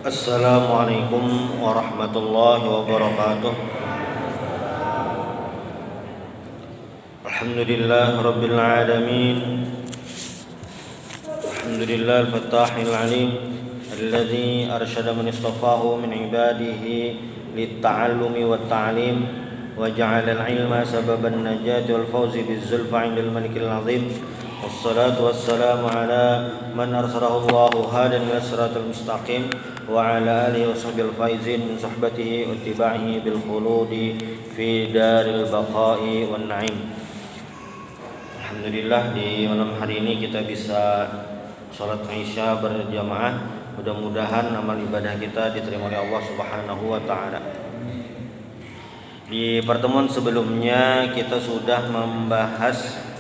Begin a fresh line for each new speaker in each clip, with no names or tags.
Assalamualaikum warahmatullahi wabarakatuh. Alhamdulillah rabbil alamin. Alhamdulillah al-fattahil alim alladzi arsyada man istafahu min ibadihi lit-ta'allumi wat-ta'lim wa ja'ala al-'ilma sababan najati wal fawzi biz-zulfa 'indal malikil 'azim. Wassalatu wassalamu ala man arsalahu Allahu hadan ila siratal mustaqim wa ala alihi wa sahbihi al-faizin min suhbatihi wa ittiba'ihi bil khuludi fi daril baqa'i wan na'im. Alhamdulillah di malam hari ini kita bisa salat Isya berjamaah. Mudah-mudahan amal ibadah kita diterima oleh Allah Subhanahu wa taala. Di pertemuan sebelumnya kita sudah membahas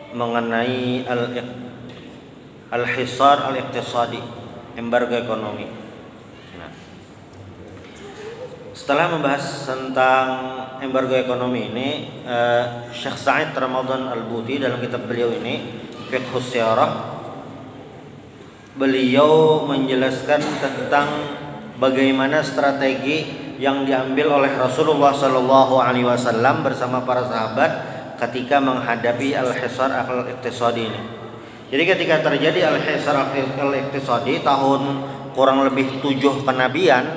mengenai al-hisar al-iqtisadi, embargo ekonomi. Nah, setelah membahas tentang embargo ekonomi ini, Syekh Sa'id Ramadan Al-Buti dalam kitab beliau ini Fiqhus Siyarah, beliau menjelaskan tentang bagaimana strategi yang diambil oleh Rasulullah SAW bersama para sahabat ketika menghadapi al-hisar al-iqtisadi ini. Jadi ketika terjadi al-hisar al-iqtisadi tahun kurang lebih 7 kenabian,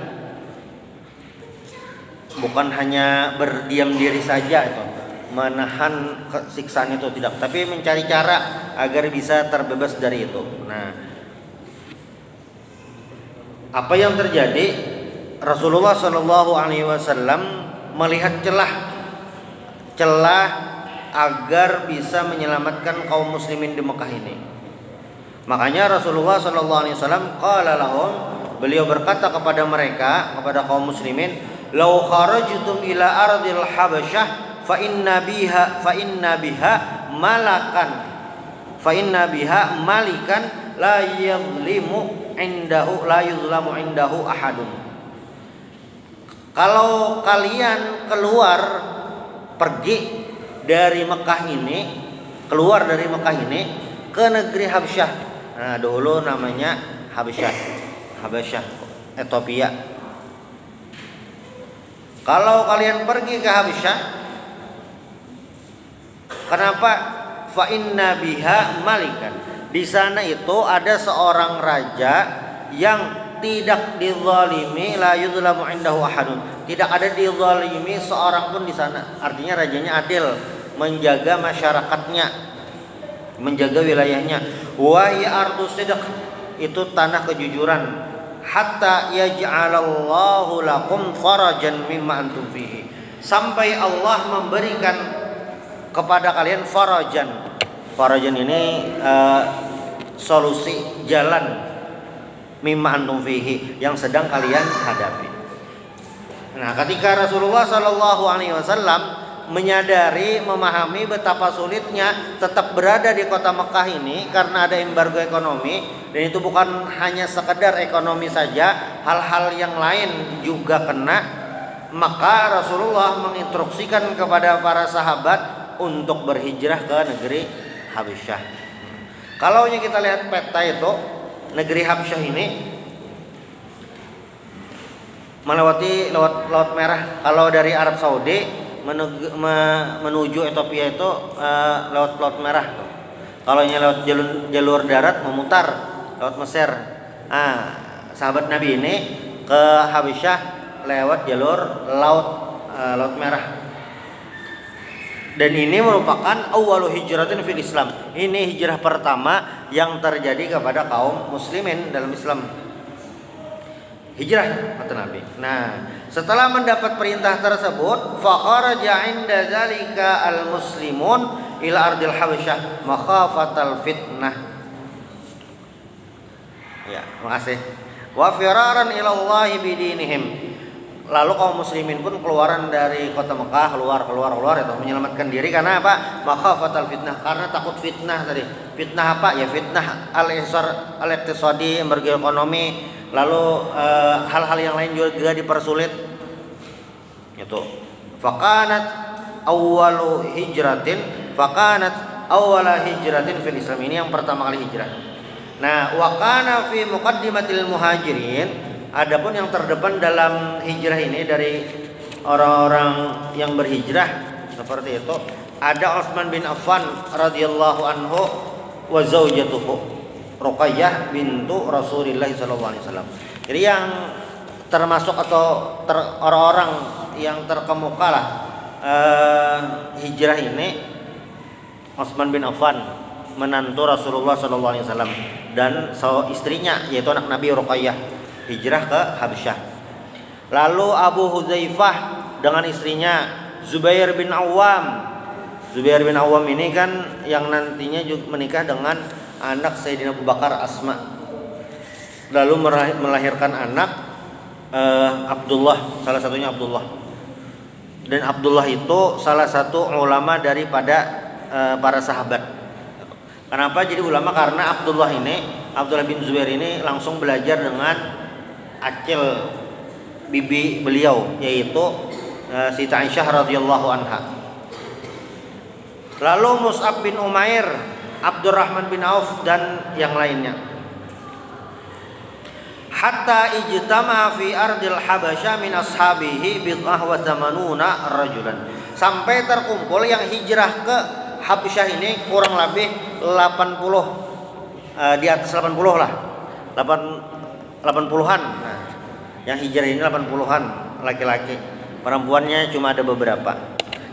bukan hanya berdiam diri saja itu, menahan siksaan itu tidak, tapi mencari cara agar bisa terbebas dari itu. Nah, apa yang terjadi? Rasulullah SAW melihat celah agar bisa menyelamatkan kaum muslimin di Mekah ini. Makanya Rasulullah SAW qala lahum, beliau berkata kepada mereka, kepada kaum muslimin, "Lau kharajtum ila ardil habasyah fa inna biha malikan la yuzlamu indahu ahadun." Kalau kalian pergi dari Mekah ini, keluar dari Mekah ini ke negeri Habasyah. Nah, dulu namanya Habasyah, Ethiopia. Kalau kalian pergi ke Habasyah, kenapa? Fa inna biha malikan. Di sana itu ada seorang raja yang tidak dizalimi, la yuzlamu indahu ahadun. Tidak ada dizalimi seorang pun di sana. Artinya rajanya adil, menjaga masyarakatnya, menjaga wilayahnya. Wa ya ardu sidq, itu tanah kejujuran. Hatta yaj'alallahu lakum farajan mimma antum fihi, sampai Allah memberikan kepada kalian farajan. Farajan ini solusi, jalan, mimma antum fihi, yang sedang kalian hadapi. Nah, ketika Rasulullah SAW menyadari, memahami betapa sulitnya tetap berada di kota Mekah ini karena ada embargo ekonomi, dan itu bukan hanya sekedar ekonomi saja, hal-hal yang lain juga kena, maka Rasulullah menginstruksikan kepada para sahabat untuk berhijrah ke negeri Habasyah. Kalau kita lihat peta itu, negeri Habasyah ini melewati Laut Merah. Kalau dari Arab Saudi menuju Ethiopia itu Laut Merah. Kalau lewat jalur darat memutar lewat Mesir. Nah, sahabat Nabi ini ke Habasyah lewat jalur Laut Merah. Dan ini merupakan awwalu hijratin fil Islam. Ini hijrah pertama yang terjadi kepada kaum muslimin dalam Islam. Hijrah kata Nabi. Nah, setelah mendapat perintah tersebut, fa kharaja 'inda zalika al-muslimun ila ardil habasyah makhafatal fitnah. Ya, makasih. Wa firaran ila Allah bidinihim. Lalu kaum muslimin pun keluaran dari kota Mekah, keluar itu menyelamatkan diri karena apa? Makhafatal fitnah, karena takut fitnah tadi. Fitnah apa? Ya fitnah al-hisar al-iqtisadi, embargo ekonomi, lalu hal-hal yang lain juga dipersulit. Itu. Fakanat awwala hijratin fil Islam, ini yang pertama kali hijrah. Nah, wa kana fi muqaddimatil muhajirin, adapun yang terdepan dalam hijrah ini dari orang-orang yang berhijrah seperti itu, ada Utsman bin Affan radhiyallahu anhu wa zaujatuhu Ruqayyah bintu Rasulillah sallallahu alaihi wasallam. Jadi yang termasuk atau orang-orang yang terkemuka lah hijrah ini Utsman bin Affan, menantu Rasulullah sallallahu alaihi wasallam, dan istrinya yaitu anak Nabi Ruqayyah hijrah ke Habasyah. Lalu Abu Hudzaifah dengan istrinya Zubair bin Awam. Zubair bin Awam ini kan yang nantinya juga menikah dengan anak Sayyidina Abu Bakar Asma. Lalu melahirkan anak Abdullah, salah satunya Abdullah. Dan Abdullah itu salah satu ulama daripada para sahabat. Kenapa jadi ulama? Karena Abdullah bin Zubair ini langsung belajar dengan acil bibi beliau, yaitu Siti Aisyah radhiyallahu anha. Lalu Mus'ab bin Umair, Abdurrahman bin Auf dan yang lainnya. Hatta ijtama fi ardil Habasyah min ashabihi bid'ah wa thamanuna rajulan. Sampai terkumpul yang hijrah ke Habasyah ini kurang lebih 80, di atas 80 lah, 80-an. Nah, yang hijrah ini 80-an laki-laki, perempuannya cuma ada beberapa.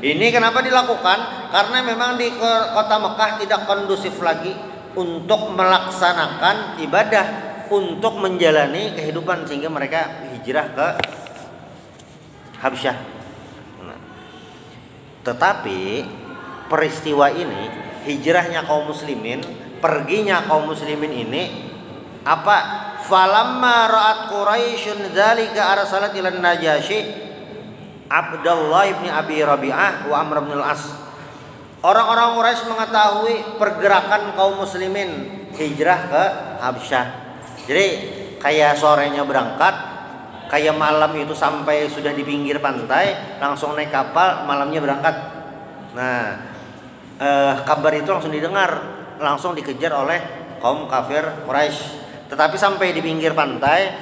Ini kenapa dilakukan? Karena memang di kota Mekah tidak kondusif lagi untuk melaksanakan ibadah, untuk menjalani kehidupan, sehingga mereka hijrah ke Habasyah. Nah, tetapi peristiwa ini, hijrahnya kaum muslimin, perginya kaum muslimin ini apa? Falamma ra'at Quraisyun dzalika arsalat ila Najasyi Abdullah bin Abi Rabi'ah wa Amr bin al-As. Orang-orang Quraisy mengetahui pergerakan kaum muslimin hijrah ke Habasyah. Jadi kayak sorenya berangkat, kayak malam itu sampai sudah di pinggir pantai, langsung naik kapal, malamnya berangkat. Nah, kabar itu langsung didengar, langsung dikejar oleh kaum kafir Quraisy. Tetapi sampai di pinggir pantai,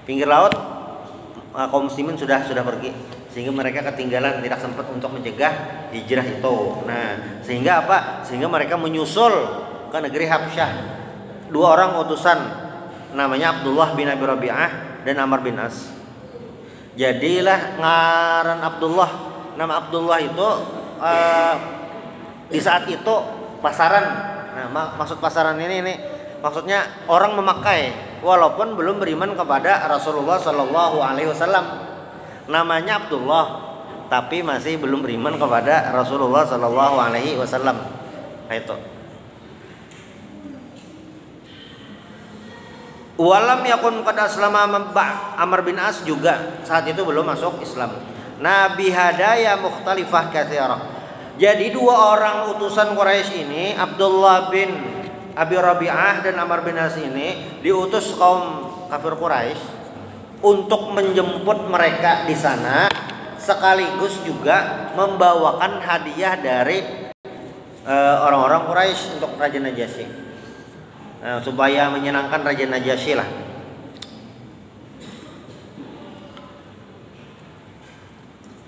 pinggir laut, kaum muslimin sudah pergi, sehingga mereka ketinggalan, tidak sempat untuk mencegah hijrah itu. Nah, sehingga apa? Sehingga mereka menyusul ke negeri Habasyah. Dua orang utusan, namanya Abdullah bin Abi Rabi'ah dan Amr bin As. Jadilah ngaran Abdullah. Nama Abdullah itu di saat itu pasaran. Nah, maksud pasaran ini maksudnya orang memakai walaupun belum beriman kepada Rasulullah Sallallahu Alaihi Wasallam. Namanya Abdullah, tapi masih belum beriman kepada Rasulullah Sallallahu Alaihi Wasallam. Nah, itu. Walam yakun qad aslama Amr bin As juga saat itu belum masuk Islam. Nabi hadaya mukhtalifah katsirah. Jadi dua orang utusan Quraisy ini, Abdullah bin Abi Rabi'ah dan Amr bin As ini, diutus kaum kafir Quraisy untuk menjemput mereka di sana, sekaligus juga membawakan hadiah dari orang-orang Quraisy untuk Raja Najasyi. Supaya menyenangkan Raja Najasyi lah.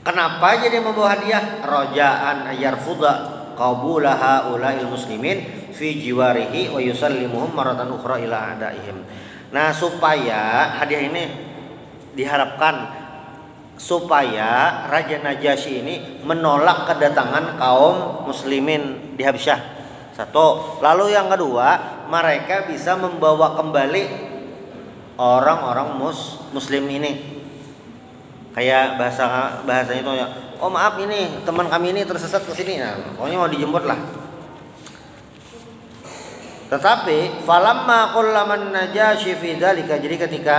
Kenapa jadi membawa hadiah? Rojaan ayarfuda qabulaha ulail muslimin fi jiwarihi wa yusallimuhum maratan ukhra ila a'daihim. Nah, supaya hadiah ini diharapkan supaya Raja Najasyi ini menolak kedatangan kaum muslimin di Habasyah. Satu. Lalu yang kedua, mereka bisa membawa kembali orang-orang muslim ini. Kayak bahasanya itu ya, oh maaf ini teman kami ini tersesat ke sini. Nah, pokoknya mau dijemput lah. Tetapi falamma qallaman Najasyi fi dzalika, jadi ketika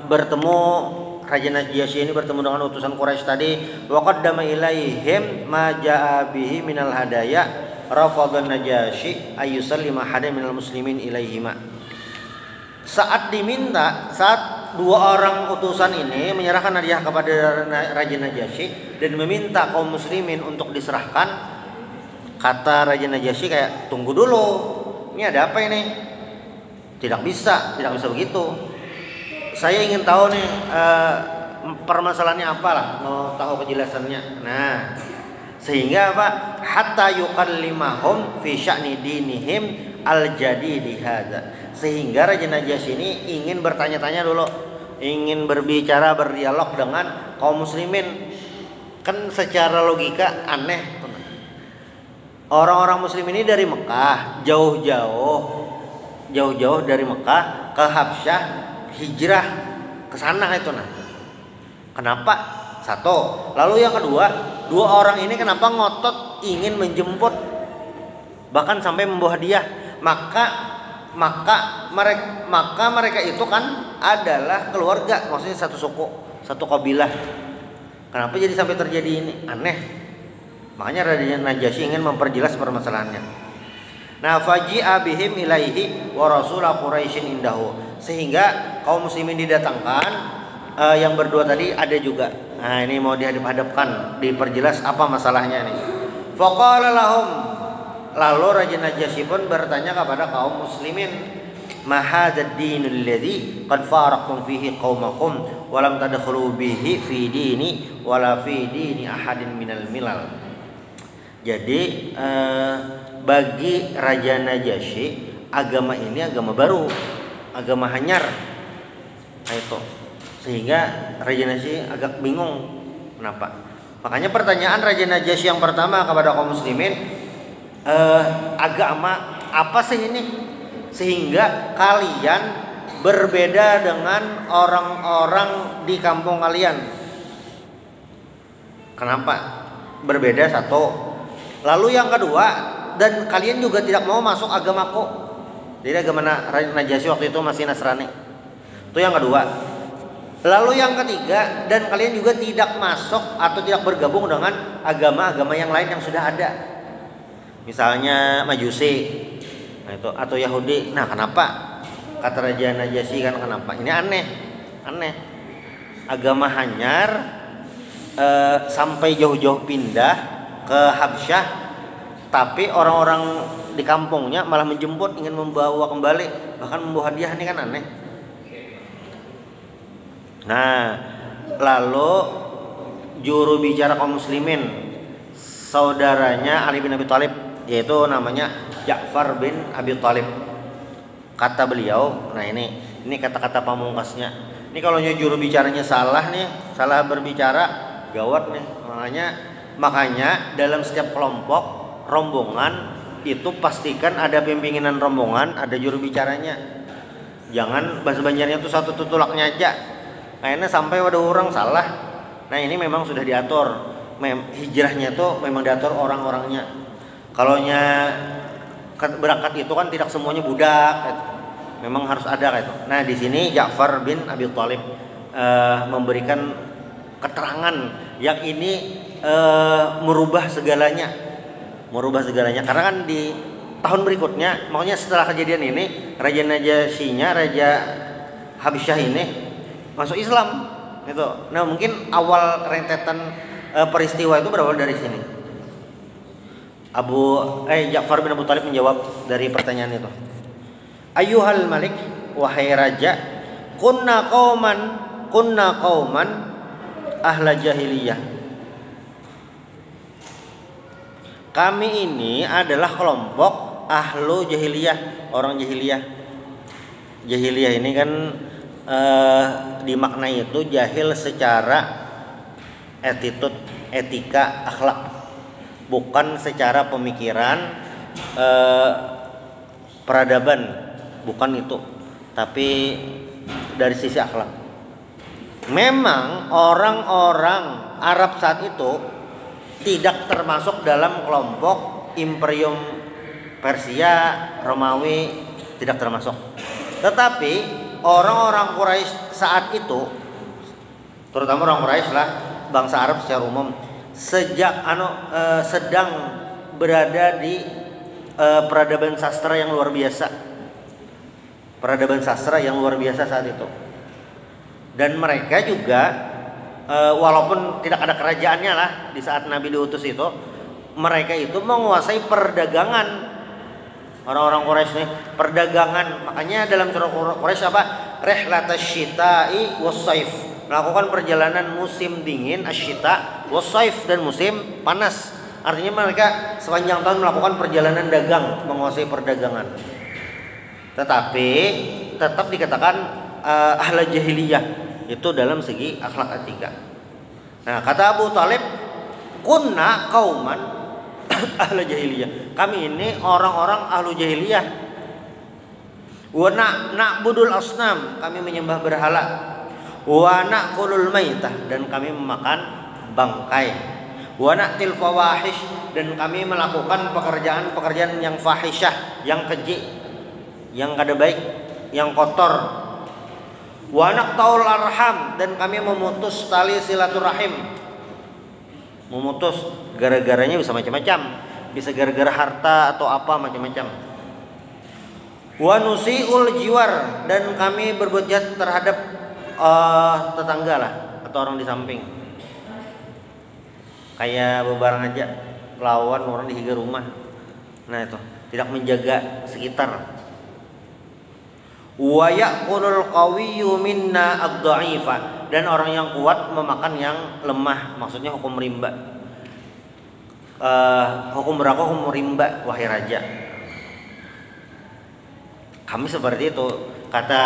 bertemu Raja Najasyi ini bertemu dengan utusan Quraisy tadi, wa qaddama ilaihim ma jaa bihi minal hadaya, rafadhan Najasyi ayyusallima hadan minal muslimin ilaihima. Saat dua orang utusan ini menyerahkan hadiah kepada Raja Najasyi dan meminta kaum muslimin untuk diserahkan, kata Raja Najasyi kayak tunggu dulu, Ini ada apa ini? Tidak bisa begitu. Saya ingin tahu nih permasalahannya apalah, mau tahu penjelasannya. Nah, sehingga apa? Hatta yukallimahum fi sya'ni dinihim al-jadidi hadza. Sehingga Raja Najasyi ini ingin bertanya-tanya dulu, ingin berbicara, berdialog dengan kaum muslimin. Kan secara logika aneh. Orang-orang muslim ini dari Mekah, jauh-jauh dari Mekah ke Habsyah, hijrah ke sana itu nah. Kenapa? Satu. Lalu yang kedua, dua orang ini kenapa ngotot ingin menjemput, bahkan sampai membawa hadiah? Maka mereka itu kan adalah keluarga, maksudnya satu suku, satu kabilah. Kenapa jadi sampai terjadi ini? Aneh. Makanya Raja Najasyi ingin memperjelas permasalahannya. Nah, faji'a bihim ilaihi wa rasula Quraisyin indahu. Sehingga kaum muslimin didatangkan, yang berdua tadi ada juga. Nah, ini mau dihadap-hadapkan, diperjelas apa masalahnya nih. Faqala lahum. Lalu Raja Najasyi pun bertanya kepada kaum muslimin, "Ma hadzal dinul ladzi qad faraqtum fihi qaumakum wa lam tadkhulu bihi fi dini wala fi dini ahadin minal milal." Jadi bagi Raja Najasyi, agama ini agama baru, agama hanyar. Nah, itu. Sehingga Raja Najasyi agak bingung kenapa. Makanya pertanyaan Raja Najasyi yang pertama kepada kaum muslimin, agama apa sih ini sehingga kalian berbeda dengan orang-orang di kampung kalian? Kenapa berbeda? Satu. Lalu yang kedua, dan kalian juga tidak mau masuk agamaku. Jadi agama Najasyi waktu itu masih Nasrani. Itu yang kedua. Lalu yang ketiga, dan kalian juga tidak masuk atau tidak bergabung dengan agama-agama yang lain yang sudah ada. Misalnya Majusi, nah itu, atau Yahudi. Nah, kenapa? Kata Raja Najasyi kan kenapa? Ini aneh. Agama hanyar sampai jauh-jauh pindah ke Habsyah, tapi orang-orang di kampungnya malah menjemput, ingin membawa kembali, bahkan membawa hadiah. Ini kan aneh. Nah, lalu juru bicara kaum muslimin, saudaranya Ali bin Abi Thalib, yaitu namanya Ja'far bin Abi Thalib. Kata beliau, nah ini kata-kata pamungkasnya. Ini kalau juru bicaranya salah nih, salah berbicara, gawat nih. Makanya dalam setiap kelompok rombongan itu pastikan ada pimpinan rombongan, ada juru bicaranya. Jangan bahasa Banjarnya itu satu tutulaknya aja. Akhirnya sampai ada orang salah. Nah, ini memang sudah diatur. Hijrahnya itu memang diatur orang-orangnya. Kalaunya berangkat itu kan tidak semuanya budak. Memang harus ada gitu. Nah, di sini Ja'far bin Abi Thalib memberikan keterangan yang ini merubah segalanya karena kan di tahun berikutnya, makanya setelah kejadian ini Raja Najasyinya, Raja Habsyah ini masuk Islam itu. Nah, mungkin awal rentetan peristiwa itu berawal dari sini. Ja'far bin Abu Thalib menjawab dari pertanyaan itu. Ayyuhal malik, wahai raja, kunna qauman ahla jahiliyah. Kami ini adalah kelompok ahlu jahiliyah, orang jahiliyah. Jahiliyah ini kan dimaknai itu jahil secara attitude, etika, akhlak, bukan secara pemikiran, peradaban, bukan itu, tapi dari sisi akhlak. Memang orang-orang Arab saat itu tidak termasuk dalam kelompok Imperium Persia, Romawi, tidak termasuk. Tetapi orang-orang Quraisy saat itu, terutama orang Quraisy lah, bangsa Arab secara umum, sedang berada di peradaban sastra yang luar biasa. Peradaban sastra yang luar biasa saat itu. Dan mereka juga walaupun tidak ada kerajaannya lah di saat Nabi diutus itu, mereka itu menguasai perdagangan. Orang-orang Quraisy nih perdagangan, makanya dalam surah Quraisy apa? Rihlatash syita'i was-saif. Melakukan perjalanan musim dingin asyita was-saif dan musim panas. Artinya mereka sepanjang tahun melakukan perjalanan dagang, menguasai perdagangan. Tetapi tetap dikatakan ahla jahiliyah itu dalam segi akhlak etika. Nah, kata Abu Talib, kunna qauman ahla jahiliyah. Kami ini orang-orang ahlu jahiliyah. Wa na'budul asnam, kami menyembah berhala. Wa na'kulul maitah, dan kami memakan bangkai. Wa na'til fawahish, dan kami melakukan pekerjaan-pekerjaan yang fahisyah, yang keji, yang kada baik, yang kotor. Wa naqtaul arham, dan kami memutus tali silaturahim. Memutus gara-garanya bisa macam-macam, bisa gara-gara harta atau apa macam-macam. Wa nusiul jiwar, dan kami berbuat jahat terhadap tetangga lah atau orang di samping. Kayak bebarang aja lawan orang di higa rumah. Nah itu tidak menjaga sekitar. Wa yaqulul qawiyyu minna ad-dha'ifa, dan orang yang kuat memakan yang lemah, maksudnya hukum rimba. Hukum berlaku hukum rimba, wahai raja. Kami seperti itu, kata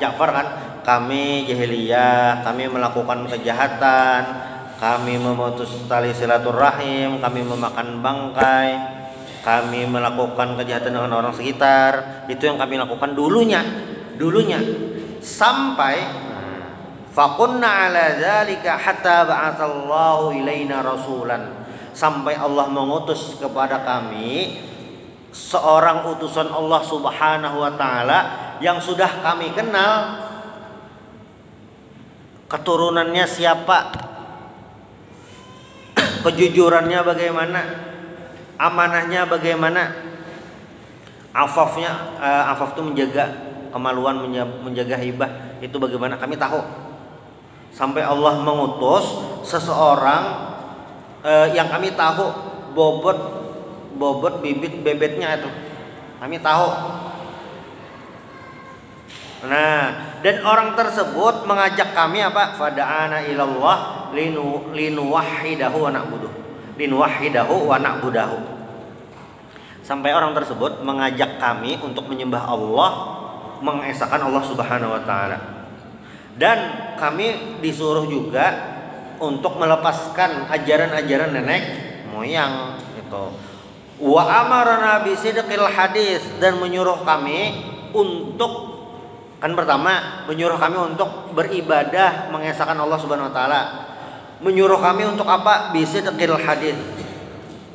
Ja'far kan, kami jahiliyah, kami melakukan kejahatan, kami memutus tali silaturahim, kami memakan bangkai, kami melakukan kejahatan dengan orang sekitar. Itu yang kami lakukan dulunya sampai faqunna ala dzalika hatta ba'atsallahu ilaina rasulan, sampai Allah mengutus kepada kami seorang utusan Allah Subhanahu wa taala yang sudah kami kenal keturunannya siapa, kejujurannya bagaimana, amanahnya bagaimana, afaf itu menjaga kemaluan, menjaga hibah itu bagaimana, kami tahu. Sampai Allah mengutus seseorang yang kami tahu bobot bibit bebetnya itu kami tahu. Nah, dan orang tersebut mengajak kami apa? Fada'ana ilallah linuwahhidahu wa na'budahu. Sampai orang tersebut mengajak kami untuk menyembah Allah, mengesahkan Allah Subhanahu wa taala. Dan kami disuruh juga untuk melepaskan ajaran-ajaran nenek moyang itu. Wa amarna bisidqil hadis, dan menyuruh kami untuk, kan pertama menyuruh kami untuk beribadah mengesahkan Allah Subhanahu wa taala. Menyuruh kami untuk apa? Bisidqil hadis,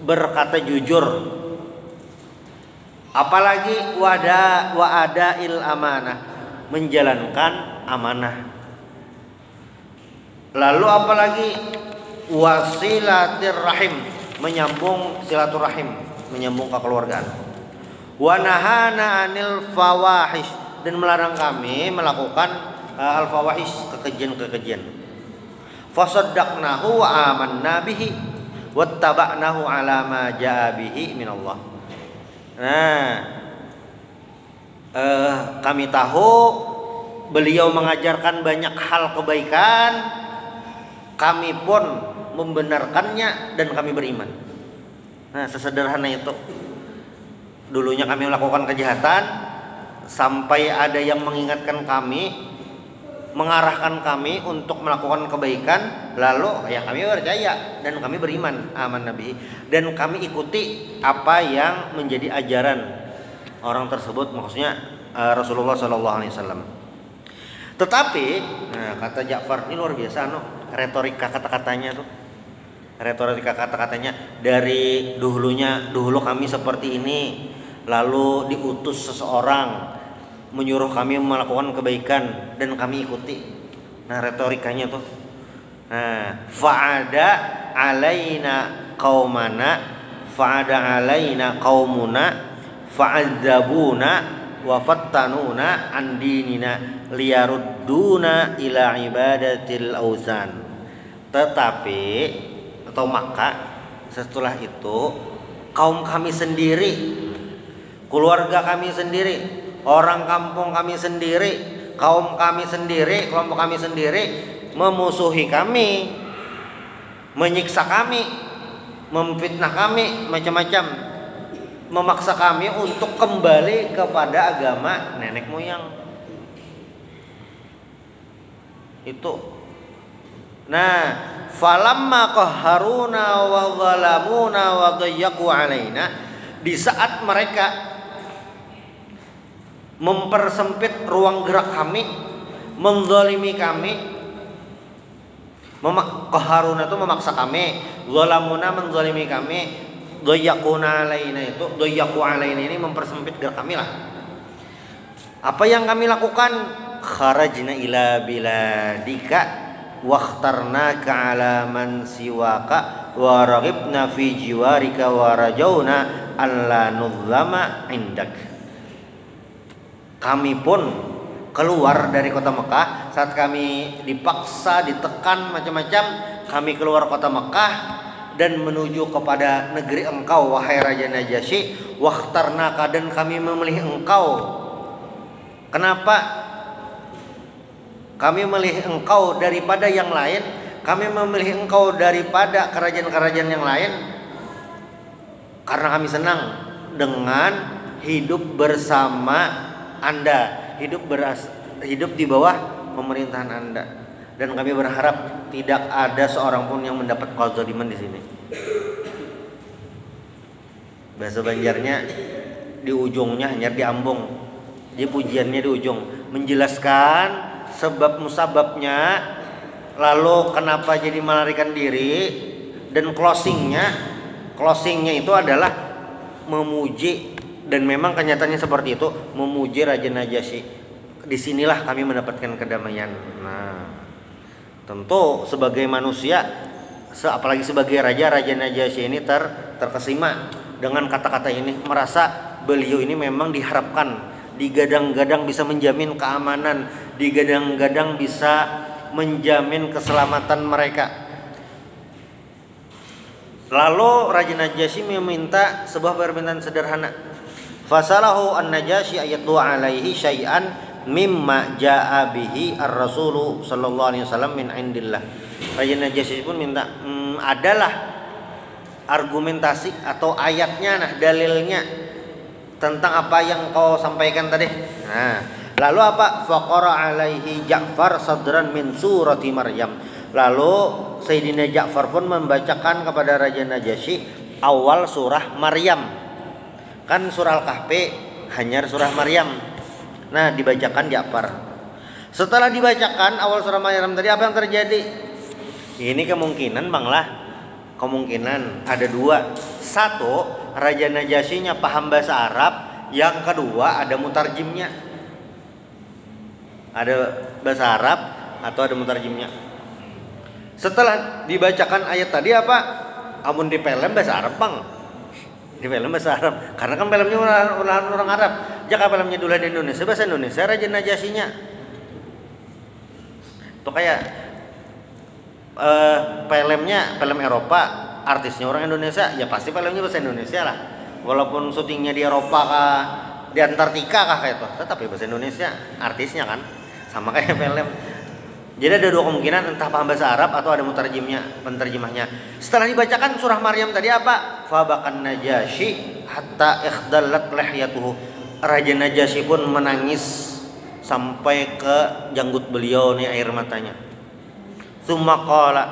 berkata jujur. Apalagi wa'adail amanah, menjalankan amanah. Lalu apalagi wasilatir rahim, menyambung silaturahim, menyambung kekeluargaan. Wa nahana anil fawahish, dan melarang kami melakukan al fawahish, kekejian-kekejian. Fasaddaqnahu wa amanna bihi wattaba'nahu ala ma jaa bihi minallah. Nah, kami tahu beliau mengajarkan banyak hal kebaikan, kami pun membenarkannya dan kami beriman. Nah, sesederhana itu. Dulunya kami melakukan kejahatan, sampai ada yang mengingatkan kami, mengarahkan kami untuk melakukan kebaikan, lalu ya kami percaya dan kami beriman, aman nabi, dan kami ikuti apa yang menjadi ajaran orang tersebut, maksudnya Rasulullah SAW. Tetapi kata Ja'far, ini luar biasa retorika kata-katanya tuh. Retorika kata-katanya dari dulu kami seperti ini, lalu diutus seseorang menyuruh kami melakukan kebaikan dan kami ikuti. Nah, retorikanya tuh. Nah, fa'ada alaina qaumuna fa'adzabuna wa fattanuna an dinina liyarudduna ila ibadatil auzan. Tetapi atau maka setelah itu kaum kami sendiri keluarga kami sendiri, orang kampung kami sendiri, kaum kami sendiri, kelompok kami sendiri memusuhi kami, menyiksa kami, memfitnah kami, macam-macam, memaksa kami untuk kembali kepada agama nenek moyang. Itu. Nah, falamma qahharuna wa zalamuna wa dayyaqu alaina, di saat mereka mempersempit ruang gerak kami, menzalimi kami, qaharuna itu memaksa kami, zalamuna menzalimi kami, dayyaquna alaina itu, dayyaqu alaina ini mempersempit gerak kami lah. Apa yang kami lakukan? Kharajna ila biladika wakhtarnaka ala man siwaka wa raghibna fi jiwarika wa rajawna alla nuzlama indak. Kami pun keluar dari kota Mekah saat kami dipaksa, ditekan macam-macam. Kami keluar kota Mekah dan menuju kepada negeri engkau wahai Raja Najasyi. Wakhtarnaka, dan kami memilih engkau. Kenapa kami memilih engkau daripada yang lain? Kami memilih engkau daripada kerajaan-kerajaan yang lain karena kami senang dengan hidup bersama Anda, hidup di bawah pemerintahan Anda, dan kami berharap tidak ada seorang pun yang mendapat kezaliman di sini. Bahasa Banjarnya di ujungnya hanya diambung, jadi pujiannya di ujung, menjelaskan sebab musababnya, lalu kenapa jadi melarikan diri, dan closingnya itu adalah memuji, dan memang kenyataannya seperti itu, memuji Raja Najasyi. Disinilah kami mendapatkan kedamaian. Nah, tentu sebagai manusia, apalagi sebagai Raja Najasyi ini terkesima dengan kata-kata ini, merasa beliau ini memang diharapkan, digadang-gadang bisa menjamin keamanan, digadang-gadang bisa menjamin keselamatan mereka. Lalu Raja Najasyi meminta sebuah permintaan sederhana. Fasalahu an-Najasyi ayatlu alaihi syai'an mimma ja'a bihi ar-rasulu sallallahu alaihi wasallam min indillah. Raja Najasyi pun minta adalah argumentasi atau ayatnya, dalilnya tentang apa yang kau sampaikan tadi. Nah, lalu apa? Faqara alaihi Ja'far sadran min surati Maryam. Lalu Sayyidina Ja'far pun membacakan kepada Raja Najasyi awal surah Maryam. Kan surah Al-Kahfi hanya surah Maryam. Nah, dibacakan Ja'far. Setelah dibacakan awal surah Maryam tadi, apa yang terjadi? Ini kemungkinan ada dua. Satu, Raja Najasyinya paham bahasa Arab. Yang kedua, ada mutarjimnya. Ada bahasa Arab atau ada mutarjimnya. Setelah dibacakan ayat tadi apa? Amun di film bahasa Arab, Bang. Di film bahasa Arab. Karena kan filmnya orang Arab. Jika filmnya dulu di Indonesia, bahasa Indonesia Raja Najasyinya. Itu kayak film Eropa, artisnya orang Indonesia, ya pasti filmnya bahasa Indonesia lah. Walaupun syutingnya di Eropa kah, di Antartika kah kayak itu, tetapi bahasa Indonesia artisnya kan, sama kayak film. Jadi ada dua kemungkinan, entah paham bahasa Arab atau ada penterjemahnya. Setelah dibacakan surah Maryam tadi apa? Fabakan Najasyi hatta ikhdallat lihyatuhu. Raja Najasyi pun menangis sampai ke janggut beliau nih air matanya. Tsumma qala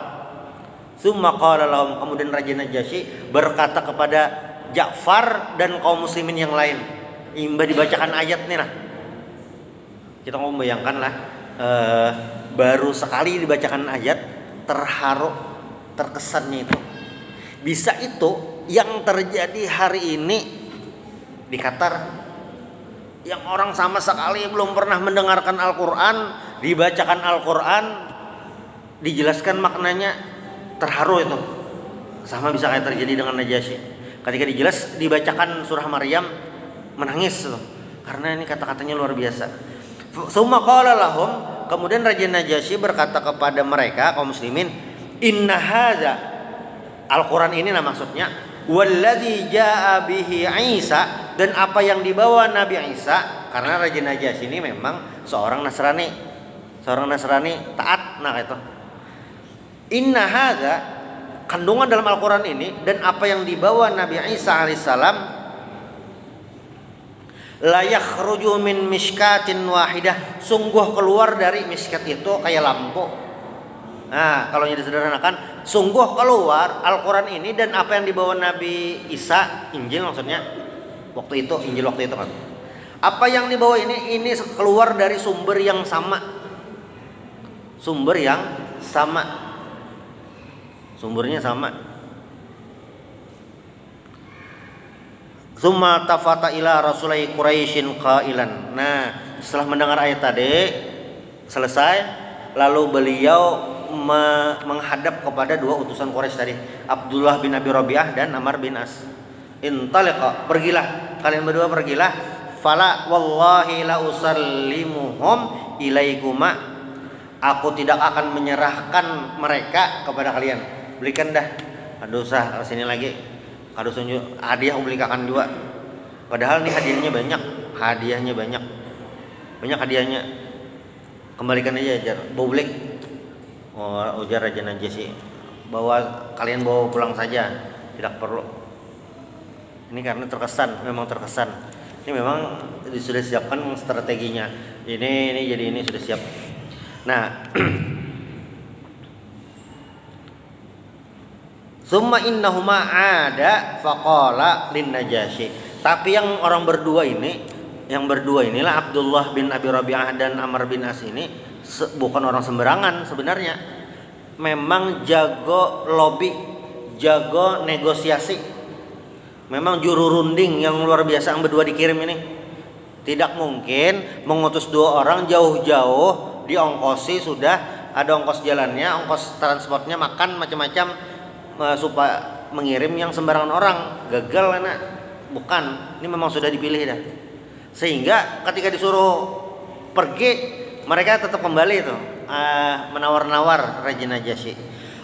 lahum, kemudian Raja Najasyi berkata kepada Ja'far dan kaum muslimin yang lain. Imba dibacakan ayat nih lah. Kita mau membayangkan lah, baru sekali dibacakan ayat, terharu, terkesannya itu. Bisa itu yang terjadi hari ini di Qatar, yang orang sama sekali belum pernah mendengarkan Al-Quran, dibacakan Al-Quran, dijelaskan maknanya, terharu itu. Sama bisa kayak terjadi dengan Najasyi. Ketika dibacakan surah Maryam, menangis tuh, karena ini kata-katanya luar biasa. Tsumma qala lahum, kemudian Raja Najasyi berkata kepada mereka kaum muslimin, inna hadza, Al-Quran ini nah maksudnya, walladzi jaa bihi Isa dan apa yang dibawa Nabi Isa, karena Raja Najasyi ini memang seorang Nasrani taat. Nah itu inna hadza, kandungan dalam Al-Quran ini dan apa yang dibawa Nabi Isa alaihissalam, la yakhruju min mishkatin wahidah, sungguh keluar dari miskat itu kayak lampu. Nah, kalau disederhanakan, sungguh keluar Al-Quran ini dan apa yang dibawa Nabi Isa, Injil maksudnya, Injil waktu itu kan. Apa yang dibawa ini keluar dari sumber yang sama. Sumbernya sama. Summa tafata ila rasulai Quraisyin qailan. Nah, setelah mendengar ayat tadi selesai, lalu beliau menghadap kepada dua utusan Quraisy tadi, Abdullah bin Abi Rabi'ah dan Amr bin As. Intaliqa, pergilah, kalian berdua pergilah. Fala wallahi la usallimuhum ilaikuma, aku tidak akan menyerahkan mereka kepada kalian. Belikan dah, aduh usah sini lagi, aduh sunjuk hadiah belikan juga. Padahal nih hadiahnya banyak hadiahnya. Kembalikan aja ajar, publik. Ujar Raja Najasyi, kalian bawa pulang saja, tidak perlu. Ini karena memang terkesan. Ini memang sudah siapkan strateginya. Ini sudah siap. Nah, summa innahuma ada faqala lin Najasyi. Tapi yang berdua inilah Abdullah bin Abi Rabi'ah dan Amr bin As ini bukan orang sembarangan sebenarnya. Memang jago lobby, jago negosiasi. Memang juru runding yang luar biasa yang berdua dikirim ini. Tidak mungkin mengutus dua orang jauh-jauh, diongkosi, sudah ada ongkos jalannya, ongkos transportnya, makan macam-macam, supaya mengirim yang sembarangan orang. Gagal anak. Bukan, ini memang sudah dipilih dah. Sehingga ketika disuruh pergi, mereka tetap kembali itu, menawar-nawar Raja Najasyi.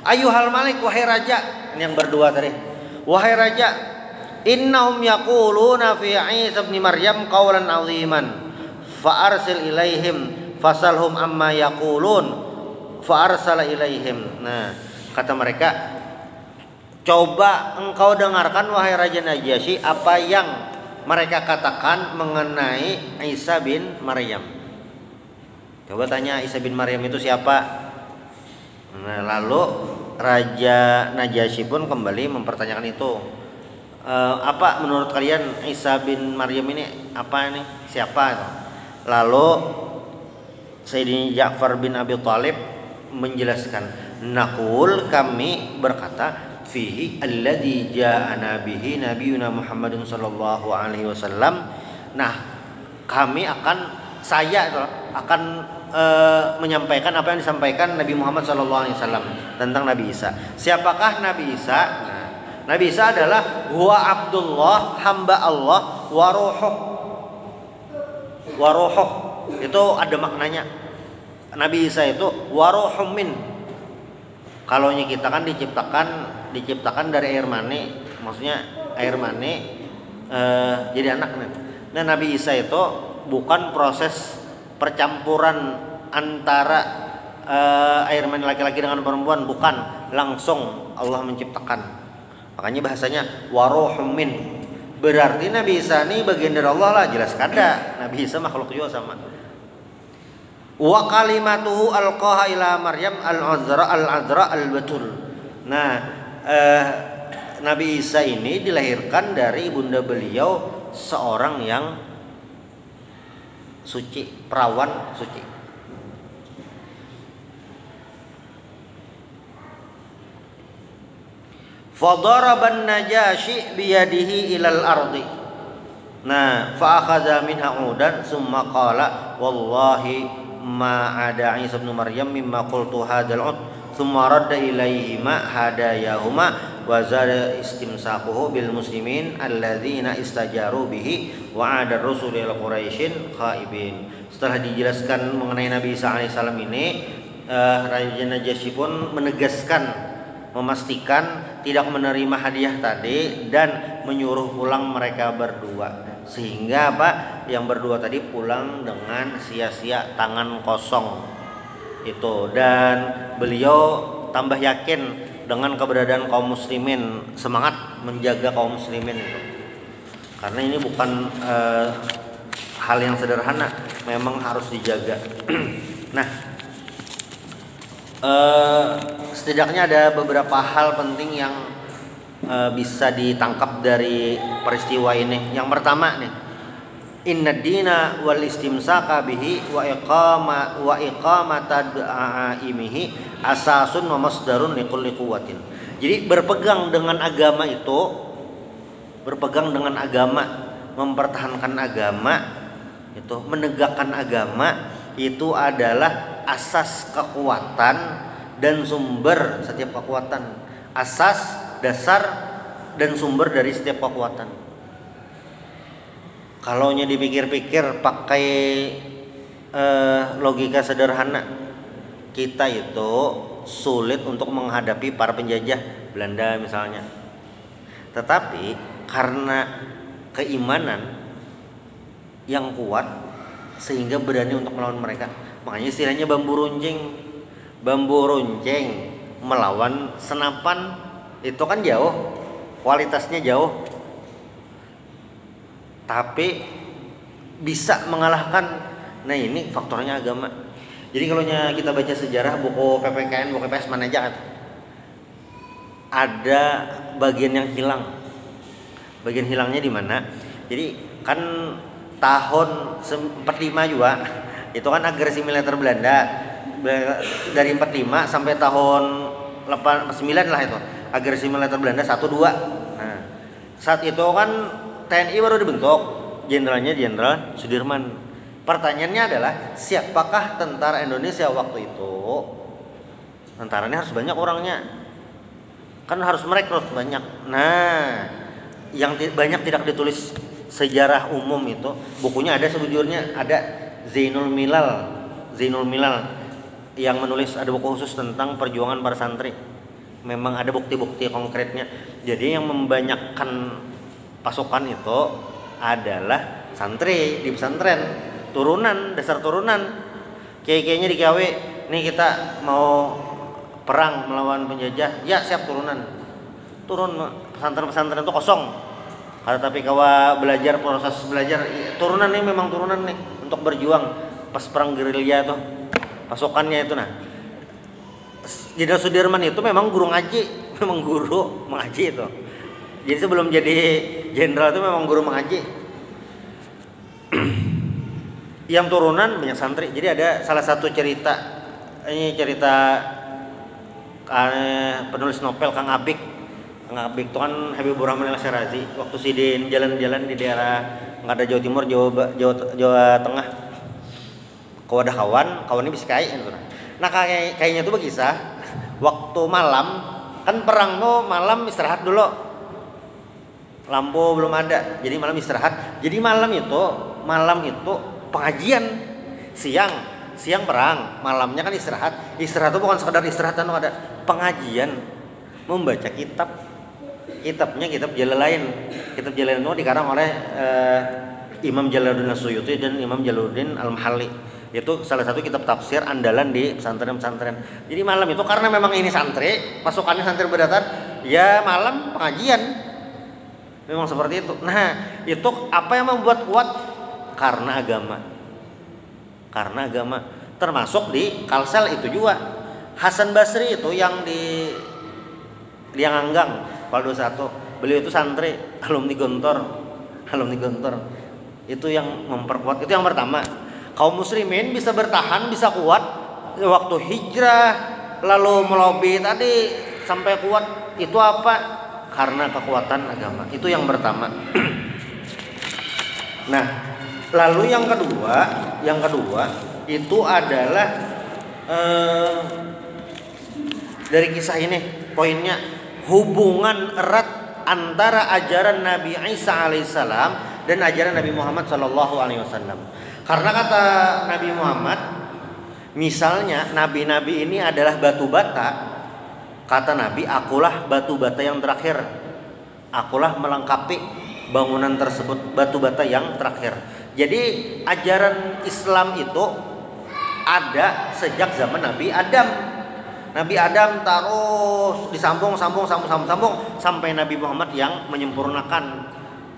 Ayuhal Malik, wahai raja, ini yang berdua tadi. Wahai raja, innahum yaquluna fi Isa bin Maryam qawlan 'aziman fa arsil ilaihim fasalhum amma yaqulun fa arsala ilaihim. Nah, kata mereka, coba engkau dengarkan wahai Raja Najasyi apa yang mereka katakan mengenai Isa bin Maryam. Coba tanya Isa bin Maryam itu siapa? Nah, lalu Raja Najasyi pun kembali mempertanyakan itu. Apa menurut kalian Isa bin Maryam ini apa ini? Siapa? Lalu Sayyidina Ja'far bin Abi Thalib menjelaskan, naqul, kami berkata, fihi alladzi ja'ana bihi nabiyuna Muhammadun sallallahu alaihi wasallam. Nah, saya akan menyampaikan apa yang disampaikan Nabi Muhammad SAW tentang Nabi Isa. Siapakah Nabi Isa? Nah, Nabi Isa adalah huwa Abdullah, hamba Allah, waruhuh. Itu ada maknanya. Nabi Isa itu waruhum min. Kalau kita kan diciptakan dari air mani, maksudnya air mani jadi anak. Nah, Nabi Isa itu bukan proses percampuran antara air mani laki-laki dengan perempuan, bukan, langsung Allah menciptakan. Makanya bahasanya waruhum min. Berarti Nabi Isa ini bagian dari Allah lah, jelas kada. Nabi Isa makhluk juga sama. Wa kalimatuhu alqaha ila Maryam al-azra al-batul. Nah, Nabi Isa ini dilahirkan dari ibunda beliau seorang yang suci, perawan suci. Fadaraban Najasyi biyadihi ilal ardi. Nah, fa akhadha minha udan summa qala wallahi ma ada Isa bin Maryam mimma qultu hadzal ud thumma radda ilaihima hadayahuma wa zada istimsaquhu bil muslimin alladzina istajaru bihi wa ada rasul ila quraisyin khaibin. Setelah dijelaskan mengenai Nabi Isa alaihissalam ini, Raja Najasyi pun menegaskan, memastikan tidak menerima hadiah tadi dan menyuruh pulang mereka berdua. Sehingga apa? Yang berdua tadi pulang dengan sia-sia, tangan kosong itu. Dan beliau tambah yakin dengan keberadaan kaum muslimin, semangat menjaga kaum muslimin itu. Karena ini bukan hal yang sederhana, memang harus dijaga. Nah, setidaknya ada beberapa hal penting yang bisa ditangkap dari peristiwa ini. Yang pertama nih, inna dina wal istimsaka bihi wa iqamata da'imihi asasun wa masdarun likulli quwwatin. Jadi berpegang dengan agama itu, berpegang dengan agama, mempertahankan agama itu, menegakkan agama itu adalah asas kekuatan dan sumber setiap kekuatan. Asas, dasar dan sumber dari setiap kekuatan. Kalau nya dipikir-pikir pakai logika sederhana, kita itu sulit untuk menghadapi para penjajah Belanda misalnya. Tetapi karena keimanan yang kuat sehingga berani untuk melawan mereka. Makanya istilahnya bambu runcing. Bambu runcing melawan senapan itu kan jauh, kualitasnya jauh, tapi bisa mengalahkan. Nah ini faktornya agama. Jadi kalau kita baca sejarah buku PPKN, buku PPS mana aja kan, ada bagian yang hilang. Bagian hilangnya di mana? Jadi kan tahun 45 juga itu kan agresi militer Belanda, dari 45 sampai tahun 89 lah itu agresi militer Belanda 1-2. Nah, saat itu kan TNI baru dibentuk, jenderalnya Jenderal Sudirman. Pertanyaannya adalah siapakah tentara Indonesia waktu itu? Tentaranya harus banyak orangnya, kan harus merekrut banyak. Nah, yang banyak tidak ditulis sejarah umum itu, bukunya ada sebujurnya, ada Zainul Milal yang menulis, ada buku khusus tentang perjuangan para santri. Memang ada bukti-bukti konkretnya. Jadi yang membanyakkan pasukan itu adalah santri di pesantren, turunan, dasar turunan. Kiai-kiainya di KW, nih kita mau perang melawan penjajah, ya siap turunan. Turun, pesantren-pesantren itu kosong. Tapi kawa belajar, proses belajar, turunan nih, memang turunan nih untuk berjuang pas perang gerilya tuh. Pasukannya itu. Nah, Jenderal Sudirman itu memang guru ngaji, memang guru mengaji itu. Jadi sebelum jadi jenderal itu memang guru mengaji. Yang turunan banyak santri. Jadi ada salah satu cerita, ini cerita penulis novel Kang Abik. Kang Abik itu kan Habibur Rahman Al-Syirazi. Waktu sidin jalan-jalan di daerah nggak ada Jawa Timur, Jawa Tengah. Kalau ada kawannya bisa kayak gitu. Nah kayaknya tuh berkisah waktu malam, kan perang tuh malam istirahat dulu, lampu belum ada, jadi malam istirahat. Jadi malam itu pengajian, siang perang, malamnya kan istirahat. Istirahat itu bukan sekedar istirahat, ada pengajian, membaca kitabnya kitab Jalalain. Kitab Jalalain itu dikarang oleh Imam Jalaluddin As-Suyuti dan Imam Jalaluddin Al-Mahalli. Itu salah satu kitab tafsir andalan di pesantren-pesantren. Jadi malam itu karena memang ini santri, pasukannya santri berdatar, ya malam pengajian. Memang seperti itu. Nah, itu apa yang membuat kuat? Karena agama. Termasuk di Kalsel itu juga. Hasan Basri itu yang di Lianganggang, Paldo 1. Beliau itu santri, alumni Gontor. Itu yang memperkuat. Itu yang pertama. Kaum muslimin bisa bertahan, bisa kuat waktu hijrah, lalu melobi tadi sampai kuat. Itu apa? Karena kekuatan agama. Itu yang pertama. Nah, lalu yang kedua itu adalah dari kisah ini poinnya, hubungan erat antara ajaran Nabi Isa alaihissalam dan ajaran Nabi Muhammad sallallahu alaihi wasallam. Karena kata Nabi Muhammad, misalnya nabi-nabi ini adalah batu bata. Kata Nabi, akulah batu bata yang terakhir. Akulah melengkapi bangunan tersebut, batu bata yang terakhir. Jadi ajaran Islam itu ada sejak zaman Nabi Adam. Nabi Adam terus disambung sampai Nabi Muhammad yang menyempurnakan.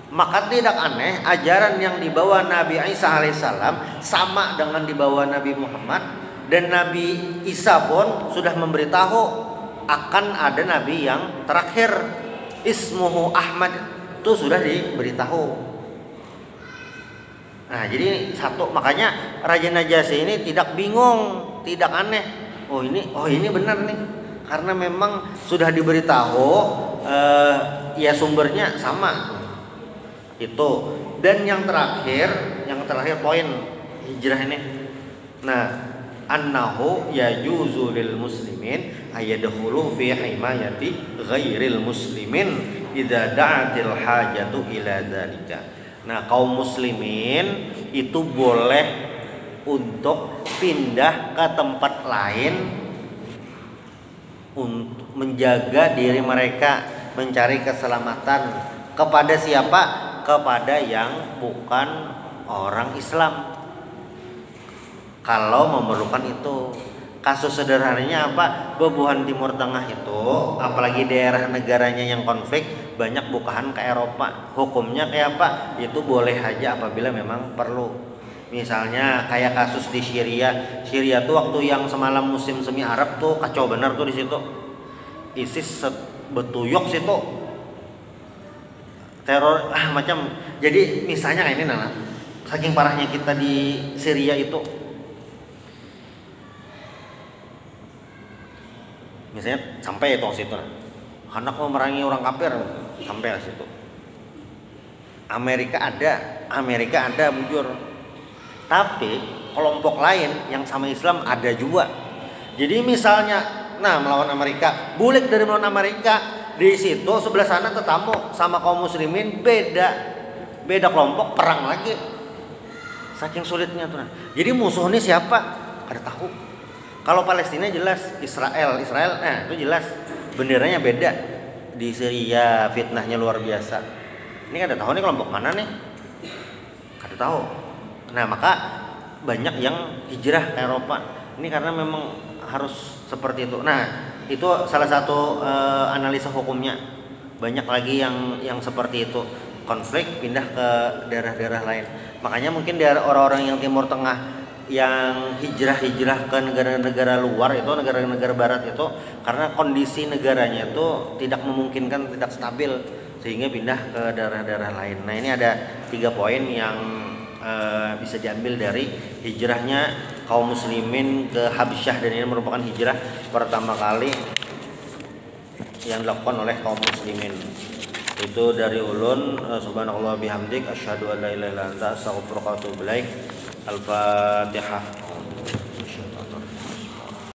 Maka tidak aneh ajaran yang dibawa Nabi Isa alaihissalam sama dengan dibawa Nabi Muhammad, dan Nabi Isa pun sudah memberitahu akan ada Nabi yang terakhir, ismuhu Ahmad, itu sudah diberitahu. Nah jadi satu, makanya Raja Najasyi ini tidak bingung, tidak aneh. Oh ini benar nih, karena memang sudah diberitahu, ya sumbernya sama itu. Dan yang terakhir poin hijrah ini. Nah, annahu yajuzu lil muslimin ayadkhulu fi himayati ghairil muslimin idza da'atil hajatu ila dzalika. Nah, kaum muslimin itu boleh untuk pindah ke tempat lain untuk menjaga diri mereka, mencari keselamatan. Kepada siapa? Kepada yang bukan orang Islam, kalau memerlukan itu. Kasus sederhananya apa? Bebuhan Timur Tengah itu, apalagi daerah negaranya yang konflik, banyak bukahan ke Eropa. Hukumnya kayak apa? Itu boleh aja apabila memang perlu. Misalnya kayak kasus di Syria tuh waktu yang semalam musim semi Arab tuh kacau bener tuh di situ. ISIS betuyok situ, teror macam. Jadi misalnya ini Nana, saking parahnya kita di Syria itu, misalnya sampai itu situ, anak memerangi orang kafir sampai ke situ. Amerika ada bujur, tapi kelompok lain yang sama Islam ada juga. Jadi misalnya, melawan Amerika, bulik dari melawan Amerika, di situ sebelah sana tetamu sama kaum muslimin beda kelompok, perang lagi. Saking sulitnya tuh. Jadi musuh ini siapa? Kada tahu. Kalau Palestina jelas Israel, nah itu jelas benderanya beda. Di Syria fitnahnya luar biasa. Ini kada tahu nih kelompok mana nih? Kada tahu. Nah, maka banyak yang hijrah ke Eropa. Ini karena memang harus seperti itu. Nah, itu salah satu analisa hukumnya. Banyak lagi yang seperti itu, konflik pindah ke daerah-daerah lain. Makanya mungkin daerah orang-orang yang Timur Tengah yang hijrah ke negara-negara luar itu, negara-negara barat itu, karena kondisi negaranya itu tidak memungkinkan, tidak stabil, sehingga pindah ke daerah-daerah lain. Nah, ini ada 3 poin yang bisa diambil dari hijrahnya kaum muslimin ke Habsyah, dan ini merupakan hijrah pertama kali yang dilakukan oleh kaum muslimin. Itu dari ulun. Subhanallah bihamdik, asyhadu an la ilaha illa anta, astaghfiruka wa atubu ilaik. Al-Fatihah.